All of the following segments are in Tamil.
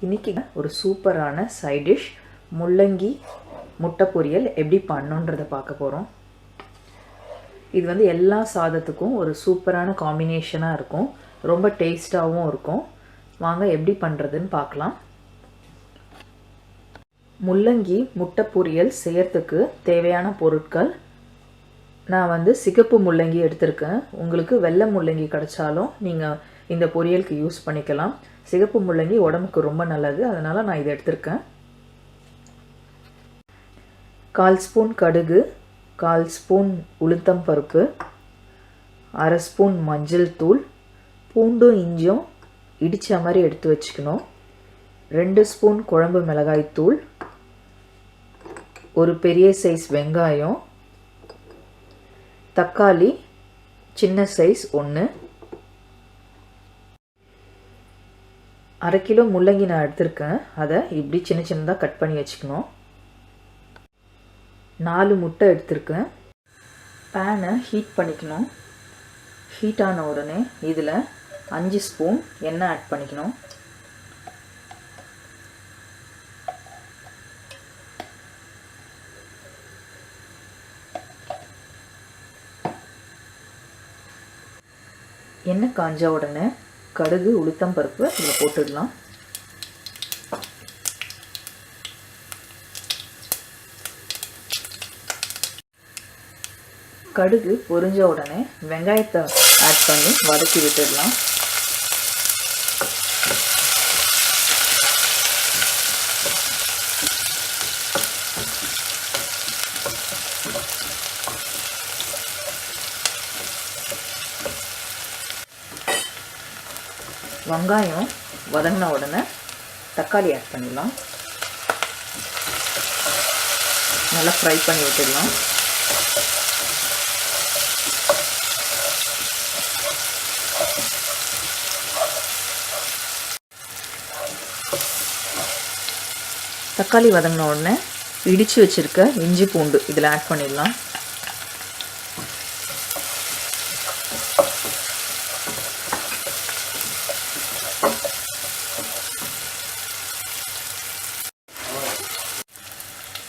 இன்னைக்கு ஒரு சூப்பரான சைட் டிஷ் முள்ளங்கி முட்டை பொரியல் எப்படி பண்ணணுன்றதை பார்க்க போகிறோம். இது வந்து எல்லா சாதத்துக்கும் ஒரு சூப்பரான காம்பினேஷனாக இருக்கும், ரொம்ப டேஸ்ட்டாகவும் இருக்கும். வாங்க எப்படி பண்ணுறதுன்னு பார்க்கலாம். முள்ளங்கி முட்டை பொரியல் செய்யறதுக்கு தேவையான பொருட்கள், நான் வந்து சிகப்பு முள்ளங்கி எடுத்திருக்கேன். உங்களுக்கு வெள்ளை முள்ளங்கி கிடைச்சாலும் நீங்கள் இந்த பொரியலுக்கு யூஸ் பண்ணிக்கலாம். சிகப்பு முள்ளங்கி உடம்புக்கு ரொம்ப நல்லது, அதனால் நான் இதை எடுத்திருக்கேன். 1/4 ஸ்பூன் கடுகு, 1/4 ஸ்பூன் உளுத்தம் பருப்பு, 1/2 ஸ்பூன் மஞ்சள் தூள், பூண்டும் இஞ்சும் இடித்த மாதிரி எடுத்து வச்சுக்கணும், 2 ஸ்பூன் குழம்பு மிளகாய் தூள், ஒரு பெரிய சைஸ் வெங்காயம், தக்காளி சின்ன சைஸ் 1, 1/2 கிலோ முள்ளங்கி நான் எடுத்திருக்கேன். அதை இப்படி சின்ன சின்னதாக கட் பண்ணி வச்சுக்கணும். 4 முட்டை எடுத்திருக்கேன். பேனை ஹீட் பண்ணிக்கணும். ஹீட் ஆன உடனே இதில் 5 ஸ்பூன் எண்ணெய் ஆட் பண்ணிக்கணும். எண்ணெய் காஞ்ச உடனே கடுகு உளுத்தம் பருப்பு இதில் போட்டுடலாம். கடுகு பொரிஞ்ச உடனே வெங்காயத்தை ஆட் பண்ணி வதக்கி விட்டுடலாம். வெங்காயம் வதங்கின உடனே தக்காளி ஆட் பண்ணிடலாம். நல்லா ஃப்ரை பண்ணி விட்டுடலாம். தக்காளி வதங்கின உடனே இடித்து வச்சுருக்க இஞ்சி பூண்டு இதில் ஆட் பண்ணிடலாம்.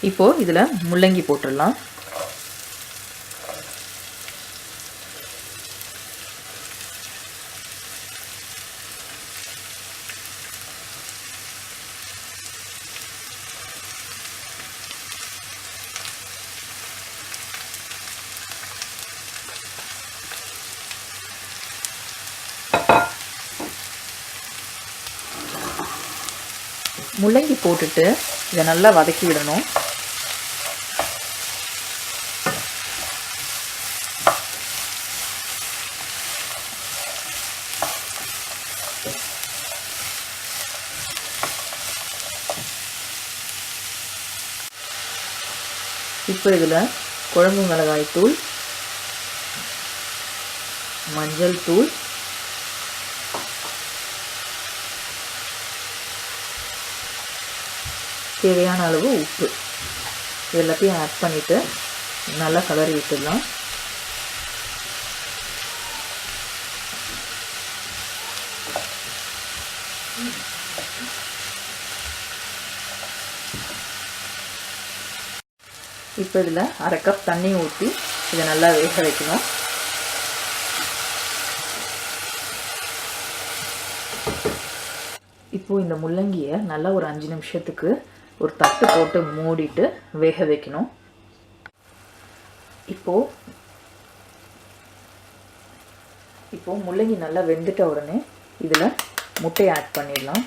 இப்போது இதில் முள்ளங்கி போட்டுடலாம். முள்ளங்கி போட்டுட்டு இதை நல்லா வதக்கி விடணும். இப்போ இதில் குழம்பு மிளகாய் தூள், மஞ்சள் தூள், தேவையான அளவு உப்பு எல்லாத்தையும் ஆட் பண்ணிவிட்டு நல்லா கலரி விட்டுடலாம். இப்போ இதில் 1/2 கப் தண்ணி ஊற்றி இதை நல்லா வேக வைக்கணும். இப்போது இந்த முள்ளங்கியை நல்லா ஒரு 5 நிமிஷத்துக்கு ஒரு தட்டு போட்டு மூடிட்டு வேக வைக்கணும். இப்போது முள்ளங்கி நல்லா வெந்துட்ட உடனே இதில் முட்டையை ஆட் பண்ணிடலாம்.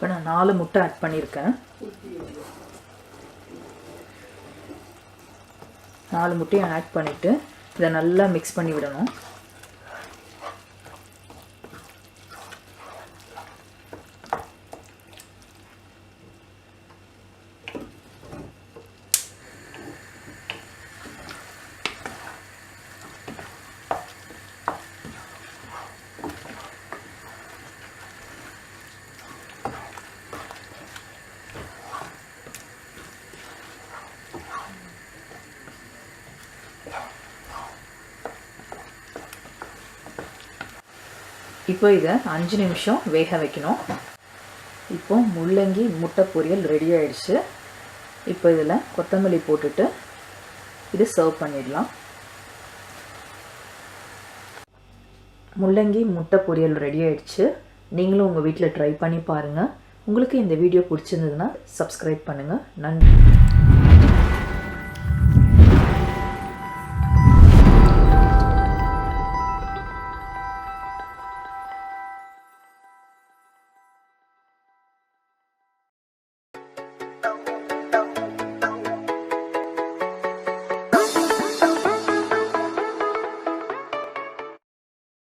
இப்போ நான் 4 முட்டை ஆட் பண்ணியிருக்கேன். 4 முட்டையும் ஆட் பண்ணிவிட்டு இதை நல்லா மிக்ஸ் பண்ணி விடணும். இப்போ இதை 5 நிமிஷம் வேக வைக்கணும். இப்போ முள்ளங்கி முட்டை பொரியல் ரெடி ஆயிடுச்சு. இப்போ இதில் கொத்தமல்லி போட்டுட்டு இது சர்வ் பண்ணிடலாம். முள்ளங்கி முட்டை பொரியல் ரெடி ஆயிடுச்சு. நீங்களும் உங்கள் வீட்டில் ட்ரை பண்ணி பாருங்கள். உங்களுக்கு இந்த வீடியோ பிடிச்சிருந்ததுன்னா சப்ஸ்கிரைப் பண்ணுங்கள். நன்றி.